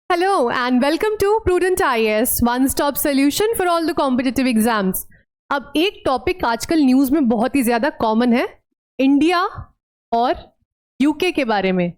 Hello and welcome to Prudent IAS, one stop solution for all the competitive exams. अब एक topic आजकल news में बहुत ही ज़्यादा कॉमन है, इंडिया और यूके के बारे में।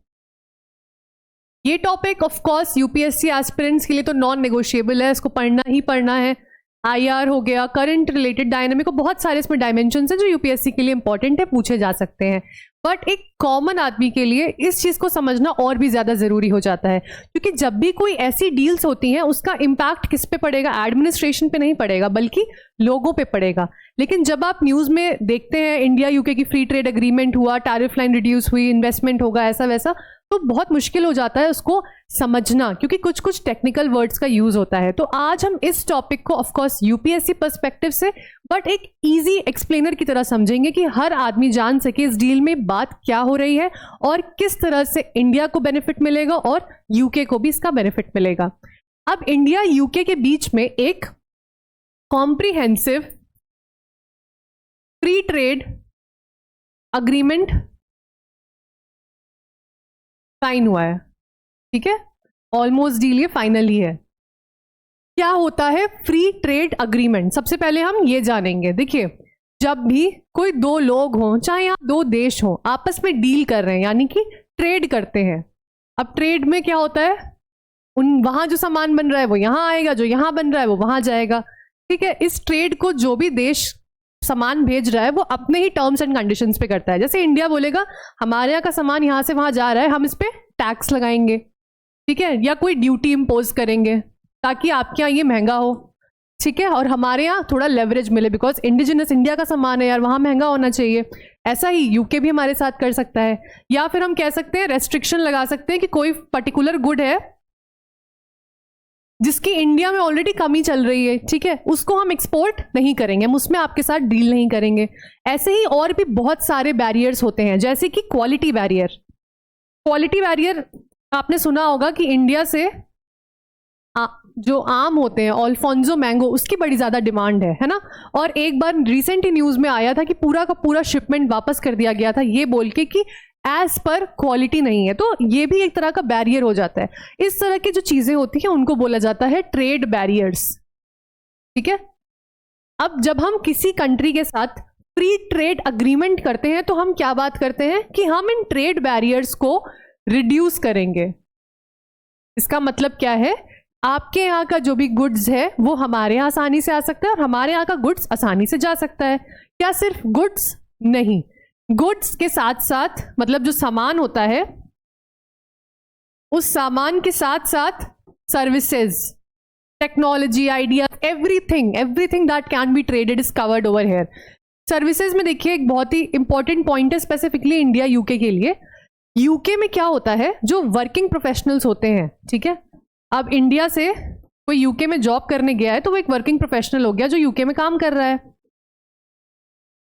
ये topic of course UPSC aspirants के लिए तो नॉन नेगोशिएबल है, इसको पढ़ना ही पढ़ना है। आईआर हो गया, करंट रिलेटेड, डायनामिक, बहुत सारे इसमें डायमेंशंस हैं जो यूपीएससी के लिए इंपॉर्टेंट है, पूछे जा सकते हैं। बट एक कॉमन आदमी के लिए इस चीज़ को समझना और भी ज़्यादा ज़रूरी हो जाता है, क्योंकि जब भी कोई ऐसी डील्स होती हैं उसका इम्पैक्ट किस पे पड़ेगा? एडमिनिस्ट्रेशन पे नहीं पड़ेगा बल्कि लोगों पे पड़ेगा। लेकिन जब आप न्यूज़ में देखते हैं इंडिया यूके की फ्री ट्रेड एग्रीमेंट हुआ, टैरिफ लाइन रिड्यूस हुई, इन्वेस्टमेंट होगा, ऐसा वैसा, तो बहुत मुश्किल हो जाता है उसको समझना, क्योंकि कुछ कुछ टेक्निकल वर्ड्स का यूज होता है। तो आज हम इस टॉपिक को ऑफ कोर्स यूपीएससी पर्सपेक्टिव से बट एक इजी एक्सप्लेनर की तरह समझेंगे कि हर आदमी जान सके इस डील में बात क्या हो रही है और किस तरह से इंडिया को बेनिफिट मिलेगा और यूके को भी इसका बेनिफिट मिलेगा। अब इंडिया यूके के बीच में एक comprehensive free trade agreement sign हुआ है, ठीक है, ऑलमोस्ट डील ये फाइनल ही है। क्या होता है फ्री ट्रेड अग्रीमेंट? सबसे पहले हम ये जानेंगे। देखिए, जब भी कोई दो लोग हों, चाहे यहाँ दो देश हों, आपस में डील कर रहे हैं, यानी कि ट्रेड करते हैं। अब ट्रेड में क्या होता है, वहां जो सामान बन रहा है वो यहाँ आएगा, जो यहाँ बन रहा है वो वहां जाएगा, ठीक है। इस ट्रेड को जो भी देश सामान भेज रहा है वो अपने ही टर्म्स एंड कंडीशंस पे करता है। जैसे इंडिया बोलेगा हमारे यहाँ का सामान यहाँ से वहां जा रहा है, हम इस पे टैक्स लगाएंगे, ठीक है, या कोई ड्यूटी इम्पोज करेंगे ताकि आपके यहाँ ये महंगा हो, ठीक है, और हमारे यहाँ थोड़ा लेवरेज मिले, बिकॉज इंडिजिनस इंडिया का सामान है यार, वहां महंगा होना चाहिए। ऐसा ही यूके भी हमारे साथ कर सकता है। या फिर हम कह सकते हैं, रेस्ट्रिक्शन लगा सकते हैं कि कोई पर्टिकुलर गुड है जिसकी इंडिया में ऑलरेडी कमी चल रही है, ठीक है, उसको हम एक्सपोर्ट नहीं करेंगे, हम उसमें आपके साथ डील नहीं करेंगे। ऐसे ही और भी बहुत सारे बैरियर्स होते हैं, जैसे कि क्वालिटी बैरियर। क्वालिटी बैरियर आपने सुना होगा कि इंडिया से जो आम होते हैं, अल्फोंसो मैंगो, उसकी बड़ी ज़्यादा डिमांड है ना। और एक बार रिसेंट ही न्यूज़ में आया था कि पूरा का पूरा शिपमेंट वापस कर दिया गया था, ये बोल के कि एज पर क्वालिटी नहीं है। तो ये भी एक तरह का बैरियर हो जाता है। इस तरह की जो चीज़ें होती हैं उनको बोला जाता है ट्रेड बैरियर्स, ठीक है। अब जब हम किसी कंट्री के साथ फ्री ट्रेड अग्रीमेंट करते हैं तो हम क्या बात करते हैं कि हम इन ट्रेड बैरियर्स को रिड्यूस करेंगे। इसका मतलब क्या है, आपके यहाँ का जो भी गुड्स है वो हमारे यहाँ आसानी से आ सकता है और हमारे यहाँ का गुड्स आसानी से जा सकता है। क्या सिर्फ गुड्स? नहीं, गुड्स के साथ साथ, मतलब जो सामान होता है उस सामान के साथ साथ services, technology, idea, everything that can be traded is covered over here. Services में देखिए एक बहुत ही इंपॉर्टेंट पॉइंट है स्पेसिफिकली इंडिया यूके के लिए। यूके में क्या होता है, जो वर्किंग प्रोफेशनल्स होते हैं, ठीक है, अब इंडिया से कोई यूके में जॉब करने गया है तो वो एक वर्किंग प्रोफेशनल हो गया जो यूके में काम कर रहा है।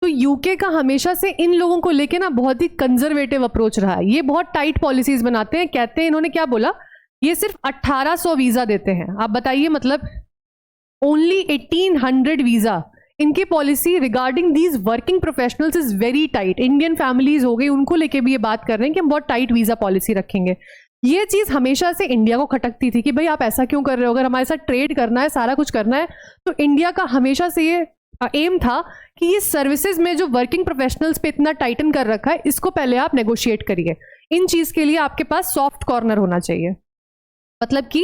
तो यूके का हमेशा से इन लोगों को लेके ना बहुत ही कंजर्वेटिव अप्रोच रहा है। ये बहुत टाइट पॉलिसीज बनाते हैं। कहते हैं, इन्होंने क्या बोला, ये सिर्फ 1800 वीजा देते हैं। आप बताइए, मतलब ओनली 1800 वीजा। इनकी policy regarding these working professionals is very tight. Indian families हो गई, उनको लेके भी ये बात कर रहे हैं कि हम बहुत टाइट वीजा पॉलिसी रखेंगे। ये चीज हमेशा से इंडिया को खटकती थी कि भाई आप ऐसा क्यों कर रहे हो, अगर हमारे साथ ट्रेड करना है, सारा कुछ करना है, तो इंडिया का हमेशा से ये एम था कि ये सर्विसेज में जो वर्किंग प्रोफेशनल्स पे इतना टाइटन कर रखा है, इसको पहले आप नेगोशिएट करिए। इन चीज के लिए आपके पास सॉफ्ट कॉर्नर होना चाहिए, मतलब कि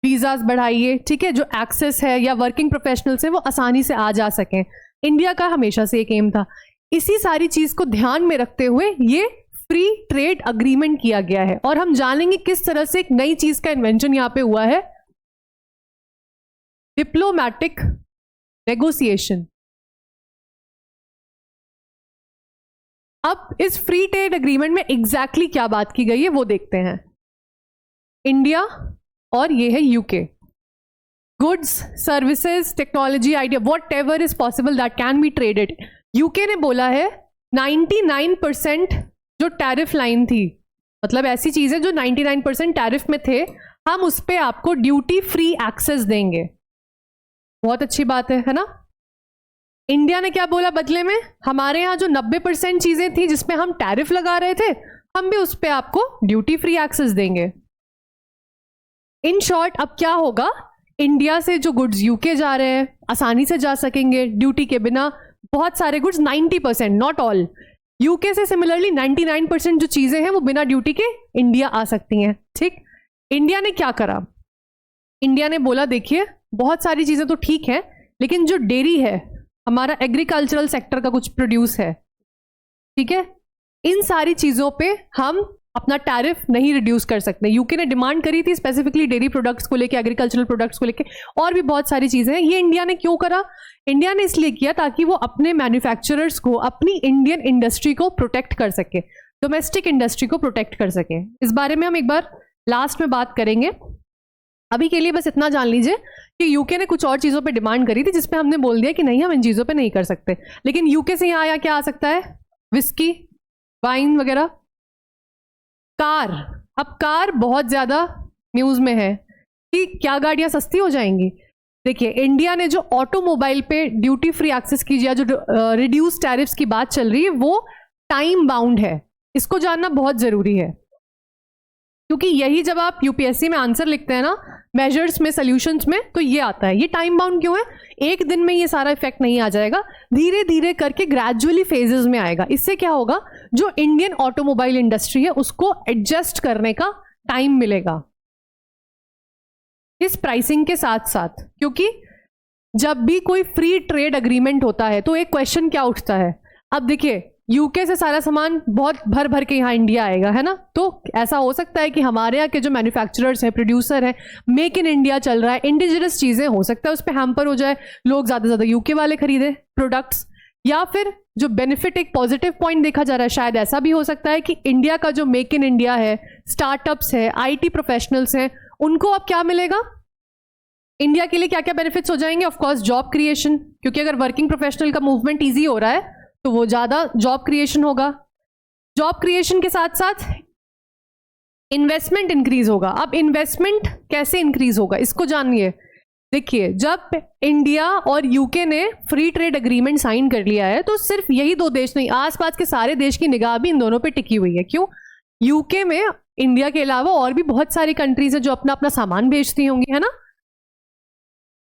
वीजाज बढ़ाइए, ठीक है, जो एक्सेस है या वर्किंग प्रोफेशनल्स है वो आसानी से आ जा सकें। इंडिया का हमेशा से एक एम था। इसी सारी चीज को ध्यान में रखते हुए ये फ्री ट्रेड अग्रीमेंट किया गया है। और हम जानेंगे किस तरह से एक नई चीज का इन्वेंशन यहां पे हुआ है, डिप्लोमैटिक नेगोशिएशन। अब इस फ्री ट्रेड एग्रीमेंट में एग्जैक्टली क्या बात की गई है वो देखते हैं। इंडिया और ये है UK, goods, services, technology, idea, what ever is possible that can be traded. UK ने बोला है 99% जो टैरिफ लाइन थी, मतलब ऐसी चीजें जो 99% टैरिफ में थे, हम उस पर आपको ड्यूटी फ्री एक्सेस देंगे। बहुत अच्छी बात है ना। इंडिया ने क्या बोला बदले में, हमारे यहाँ जो 90% चीजें थी जिसमें हम टैरिफ लगा रहे थे, हम भी उस पर आपको ड्यूटी फ्री एक्सेस देंगे। इन शॉर्ट अब क्या होगा, इंडिया से जो गुड्स यूके जा रहे हैं आसानी से जा सकेंगे ड्यूटी के बिना। बहुत सारे गुड्स 90%, नॉट ऑल, यूके से सिमिलरली 99% जो चीजें हैं वो बिना ड्यूटी के इंडिया आ सकती हैं। ठीक, इंडिया ने क्या करा, इंडिया ने बोला देखिए बहुत सारी चीजें तो ठीक है, लेकिन जो डेयरी है, हमारा एग्रीकल्चरल सेक्टर का कुछ प्रोड्यूस है, ठीक है, इन सारी चीजों पे हम अपना टैरिफ नहीं रिड्यूस कर सकते। यूके ने डिमांड करी थी स्पेसिफिकली डेयरी प्रोडक्ट्स को लेके, एग्रीकल्चरल प्रोडक्ट्स को लेके, और भी बहुत सारी चीजें हैं। ये इंडिया ने क्यों करा, इंडिया ने इसलिए किया ताकि वो अपने मैन्युफैक्चरर्स को, अपनी इंडियन इंडस्ट्री को प्रोटेक्ट कर सके, डोमेस्टिक इंडस्ट्री को प्रोटेक्ट कर सके। इस बारे में हम एक बार लास्ट में बात करेंगे। अभी के लिए बस इतना जान लीजिए कि यूके ने कुछ और चीजों पे डिमांड करी थी जिसपे हमने बोल दिया कि नहीं, हम इन चीजों पे नहीं कर सकते। लेकिन यूके से यहाँ आया क्या आ सकता है, विस्की, वाइन वगैरह। कार, अब कार बहुत ज्यादा न्यूज में है कि क्या गाड़ियां सस्ती हो जाएंगी। देखिए इंडिया ने जो ऑटोमोबाइल पे ड्यूटी फ्री एक्सेस की, या जो रिड्यूस टैरिफ्स की बात चल रही है, वो टाइम बाउंड है। इसको जानना बहुत जरूरी है, क्योंकि यही जब आप यूपीएससी में आंसर लिखते हैं ना, मेजर्स में, सॉल्यूशंस में, तो ये आता है। ये टाइम बाउंड क्यों है, एक दिन में ये सारा इफेक्ट नहीं आ जाएगा, धीरे धीरे करके ग्रेजुअली फेजेस में आएगा। इससे क्या होगा, जो इंडियन ऑटोमोबाइल इंडस्ट्री है उसको एडजस्ट करने का टाइम मिलेगा इस प्राइसिंग के साथ साथ। क्योंकि जब भी कोई फ्री ट्रेड अग्रीमेंट होता है तो एक क्वेश्चन क्या उठता है, अब देखिए यूके से सारा सामान बहुत भर भर के यहाँ इंडिया आएगा, है ना, तो ऐसा हो सकता है कि हमारे यहाँ के जो मैन्युफैक्चरर्स हैं, प्रोड्यूसर हैं, मेक इन इंडिया चल रहा है, इंडिजिनस चीजें, हो सकता है उस पर हैम्पर हो जाए, लोग ज्यादा से ज्यादा यूके वाले खरीदे प्रोडक्ट्स। या फिर जो बेनिफिट, एक पॉजिटिव पॉइंट देखा जा रहा है, शायद ऐसा भी हो सकता है कि इंडिया का जो मेक इन इंडिया है, स्टार्टअप्स है, आईटी प्रोफेशनल्स हैं, उनको अब क्या मिलेगा, इंडिया के लिए क्या क्या बेनिफिट्स हो जाएंगे। ऑफकोर्स जॉब क्रिएशन, क्योंकि अगर वर्किंग प्रोफेशनल का मूवमेंट ईजी हो रहा है तो वो ज्यादा जॉब क्रिएशन होगा। जॉब क्रिएशन के साथ साथ इन्वेस्टमेंट इंक्रीज होगा। अब इन्वेस्टमेंट कैसे इंक्रीज होगा इसको जानिए। देखिए जब इंडिया और यूके ने फ्री ट्रेड एग्रीमेंट साइन कर लिया है, तो सिर्फ यही दो देश नहीं, आसपास के सारे देश की निगाह भी इन दोनों पे टिकी हुई है। क्यों, यूके में इंडिया के अलावा और भी बहुत सारी कंट्रीज है जो अपना अपना सामान बेचती होंगी, है ना,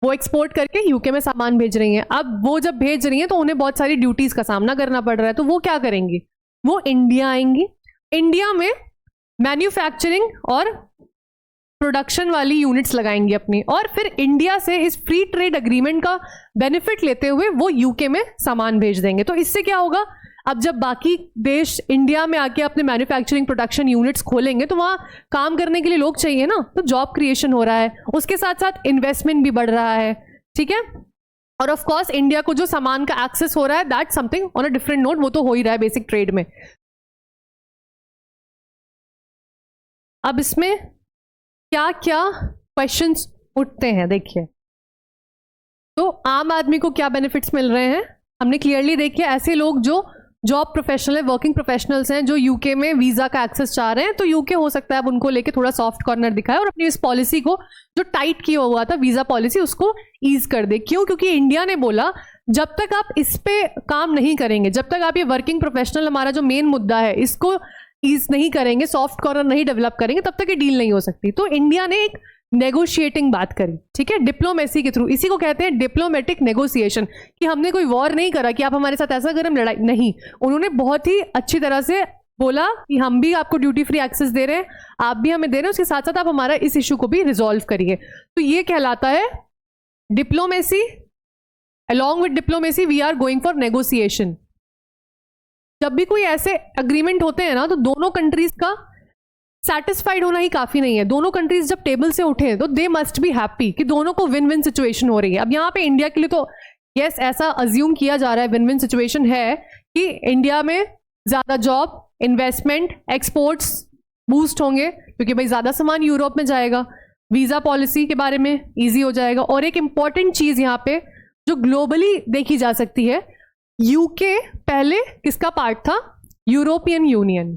वो एक्सपोर्ट करके यूके में सामान भेज रही हैं। अब वो जब भेज रही हैं तो उन्हें बहुत सारी ड्यूटीज का सामना करना पड़ रहा है, तो वो क्या करेंगी, वो इंडिया आएंगी, इंडिया में मैन्युफैक्चरिंग और प्रोडक्शन वाली यूनिट्स लगाएंगी अपनी, और फिर इंडिया से इस फ्री ट्रेड एग्रीमेंट का बेनिफिट लेते हुए वो यूके में सामान भेज देंगे। तो इससे क्या होगा, अब जब बाकी देश इंडिया में आके अपने मैन्युफैक्चरिंग प्रोडक्शन यूनिट्स खोलेंगे तो वहां काम करने के लिए लोग चाहिए ना, तो जॉब क्रिएशन हो रहा है, उसके साथ साथ इन्वेस्टमेंट भी बढ़ रहा है। ठीक है, और ऑफ कोर्स इंडिया को जो सामान का एक्सेस हो रहा है, that something on a different note, वो तो हो ही रहा है बेसिक ट्रेड में। अब इसमें क्या क्या क्वेश्चंस उठते हैं, देखिए, तो आम आदमी को क्या बेनिफिट्स मिल रहे हैं हमने क्लियरली देखिए। ऐसे लोग जो जॉब प्रोफेशनल है, वर्किंग प्रोफेशनल्स हैं, जो यूके में वीजा का एक्सेस चाह रहे हैं, तो यूके हो सकता है अब उनको लेके थोड़ा सॉफ्ट कॉर्नर दिखाए और अपनी इस पॉलिसी को जो टाइट किया हुआ था वीजा पॉलिसी, उसको ईज कर दे। क्यों, क्योंकि इंडिया ने बोला जब तक आप इस पे काम नहीं करेंगे, जब तक आप ये वर्किंग प्रोफेशनल, हमारा जो मेन मुद्दा है, इसको ईज नहीं करेंगे, सॉफ्ट कॉर्नर नहीं डेवलप करेंगे, तब तक ये डील नहीं हो सकती। तो इंडिया ने एक नेगोशिएटिंग बात करी, ठीक है, डिप्लोमेसी के थ्रू। इसी को कहते हैं डिप्लोमेटिक नेगोशिएशन, कि हमने कोई वॉर नहीं करा कि आप हमारे साथ ऐसा करें, लड़ाई नहीं। उन्होंने बहुत ही अच्छी तरह से बोला कि हम भी आपको ड्यूटी फ्री एक्सेस दे रहे हैं, आप भी हमें दे रहे हैं, उसके साथ साथ आप हमारा इस इशू को भी रिजॉल्व करिए। तो ये कहलाता है diplomacy. Along with diplomacy we are going for negotiation. जब भी कोई ऐसे अग्रीमेंट होते हैं ना, तो दोनों कंट्रीज का सेटिस्फाइड होना ही काफी नहीं है। दोनों कंट्रीज जब टेबल से उठे तो दे मस्ट बी हैप्पी कि दोनों को विन विन सिचुएशन हो रही है। अब यहाँ पे इंडिया के लिए तो यस, ऐसा अज्यूम किया जा रहा है, विन विन सिचुएशन है कि इंडिया में ज्यादा जॉब, इन्वेस्टमेंट, एक्सपोर्ट्स बूस्ट होंगे, क्योंकि भाई ज्यादा सामान यूरोप में जाएगा, वीजा पॉलिसी के बारे में ईजी हो जाएगा। और एक इंपॉर्टेंट चीज यहाँ पे जो ग्लोबली देखी जा सकती है, यूके पहले किसका पार्ट था, यूरोपियन यूनियन।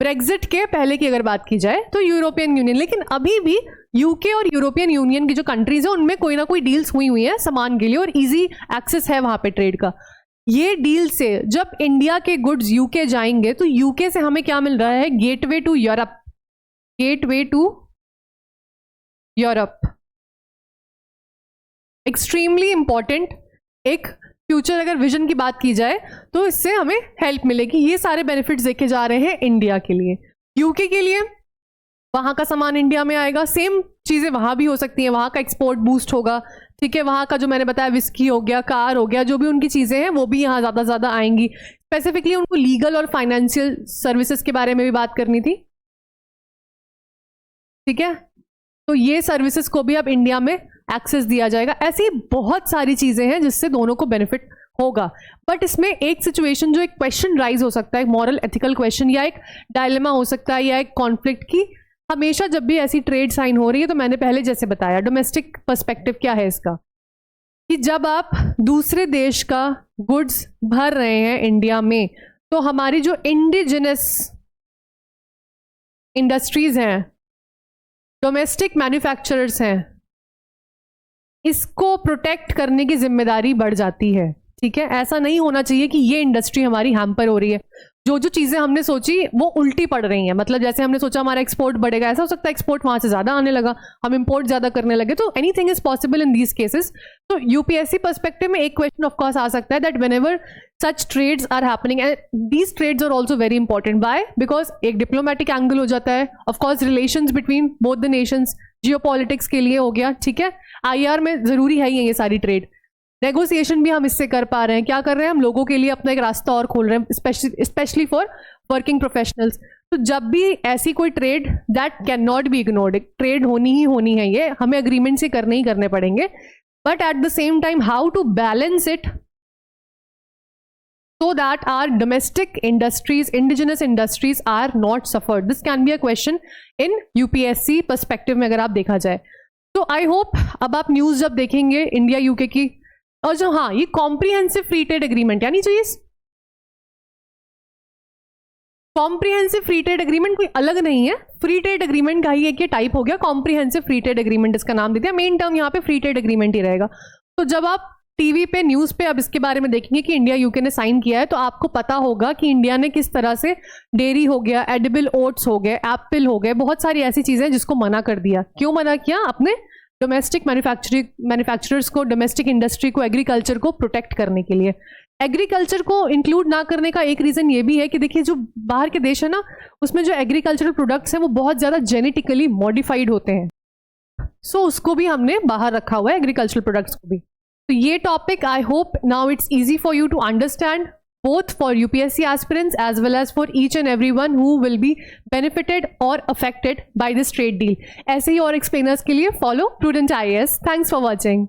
ब्रेग्जिट के पहले की अगर बात की जाए तो यूरोपियन यूनियन, लेकिन अभी भी यूके और यूरोपियन यूनियन की जो कंट्रीज है उनमें कोई ना कोई डील्स हुई है सामान के लिए, और इजी एक्सेस है वहां पे ट्रेड का। ये डील से जब इंडिया के गुड्स यूके जाएंगे तो यूके से हमें क्या मिल रहा है, gateway to Europe, gateway to Europe. Extremely important एक फ्यूचर अगर विजन की बात की जाए तो इससे हमें हेल्प मिलेगी। ये सारे बेनिफिट्स देखे जा रहे हैं इंडिया के लिए। यूके के लिए वहाँ का सामान इंडिया में आएगा, सेम चीज़ें वहाँ भी हो सकती हैं, वहाँ का एक्सपोर्ट बूस्ट होगा, ठीक है। वहाँ का जो मैंने बताया विस्की हो गया, कार हो गया, जो भी उनकी चीज़ें हैं वो भी यहाँ ज़्यादा से ज़्यादा आएंगी। स्पेसिफिकली उनको लीगल और फाइनेंशियल सर्विसेज के बारे में भी बात करनी थी, ठीक है। तो ये सर्विसेज को भी अब इंडिया में एक्सेस दिया जाएगा। ऐसी बहुत सारी चीज़ें हैं जिससे दोनों को बेनिफिट होगा। बट इसमें एक सिचुएशन जो एक क्वेश्चन राइज हो सकता है, एक मॉरल एथिकल क्वेश्चन या एक डायलेमा हो सकता है या एक कॉन्फ्लिक्ट की, हमेशा जब भी ऐसी ट्रेड साइन हो रही है तो मैंने पहले जैसे बताया डोमेस्टिक पर्सपेक्टिव क्या है इसका, कि जब आप दूसरे देश का गुड्स भर रहे हैं इंडिया में तो हमारी जो इंडिजिनस इंडस्ट्रीज हैं, डोमेस्टिक मैन्युफैक्चरर्स हैं, इसको प्रोटेक्ट करने की जिम्मेदारी बढ़ जाती है, ठीक है। ऐसा नहीं होना चाहिए कि ये इंडस्ट्री हमारी हैम्पर हो रही है, जो जो चीज़ें हमने सोची वो उल्टी पड़ रही हैं। मतलब जैसे हमने सोचा हमारा एक्सपोर्ट बढ़ेगा, ऐसा हो सकता है एक्सपोर्ट वहाँ से ज़्यादा आने लगा, हम इंपोर्ट ज़्यादा करने लगे। तो anything is possible in these cases. तो यूपीएससी पर्सपेक्टिव में एक क्वेश्चन ऑफ कोर्स आ सकता है that whenever such trades are happening and these trades are also very important, by because एक डिप्लोमेटिक एंगल हो जाता है, of course relations between both the nations, geopolitics के लिए हो गया, ठीक है। आईआर में ज़रूरी है ये सारी ट्रेड। नेगोशिएशन भी हम इससे कर पा रहे हैं। क्या कर रहे हैं हम, लोगों के लिए अपना एक रास्ता और खोल रहे हैं, स्पेशली फॉर वर्किंग प्रोफेशनल्स। तो जब भी ऐसी कोई trade that can not be ignored, trade होनी ही होनी है, ये हमें अग्रीमेंट से करने ही करने पड़ेंगे। But at the same time how to balance it so that our domestic industries, indigenous industries are not suffered. This can be a question in UPSC perspective में अगर आप देखा जाए तो आई होप अब आप न्यूज़ जब देखेंगे इंडिया यूके की, और जो हाँ ये कॉम्प्रिहेंसिव फ्री ट्रेड एग्रीमेंट, यानी जो ये कॉम्प्रिहेंसिव फ्री ट्रेड एग्रीमेंट कोई अलग नहीं है, फ्री ट्रेड एग्रीमेंट का ही एक ये टाइप हो गया, कॉम्प्रिहेंसिव फ्री ट्रेड एग्रीमेंट इसका नाम दे दिया। मेन टर्म यहाँ पे फ्री ट्रेड एग्रीमेंट ही रहेगा। तो जब आप टीवी पे न्यूज़ पे अब इसके बारे में देखेंगे कि इंडिया यूके ने साइन किया है, तो आपको पता होगा कि इंडिया ने किस तरह से डेयरी हो गया, एडिबल ओट्स हो गए, एप्पल हो गए, बहुत सारी ऐसी चीज़ें जिसको मना कर दिया। क्यों मना किया? अपने डोमेस्टिक मैन्युफैक्चरर्स को, डोमेस्टिक इंडस्ट्री को, एग्रीकल्चर को प्रोटेक्ट करने के लिए। एग्रीकल्चर को इंक्लूड ना करने का एक रीज़न ये भी है कि देखिए जो बाहर के देश है ना, उसमें जो एग्रीकल्चरल प्रोडक्ट्स हैं वो बहुत ज़्यादा जेनेटिकली मॉडिफाइड होते हैं, सो उसको भी हमने बाहर रखा हुआ है, एग्रीकल्चरल प्रोडक्ट्स को भी। तो ये topic I hope now it's easy for you to understand, both for UPSC aspirants as well as for each and everyone who will be benefited or affected by this trade deal. ऐसे ही और explainers के लिए follow Prudent IAS. Thanks for watching.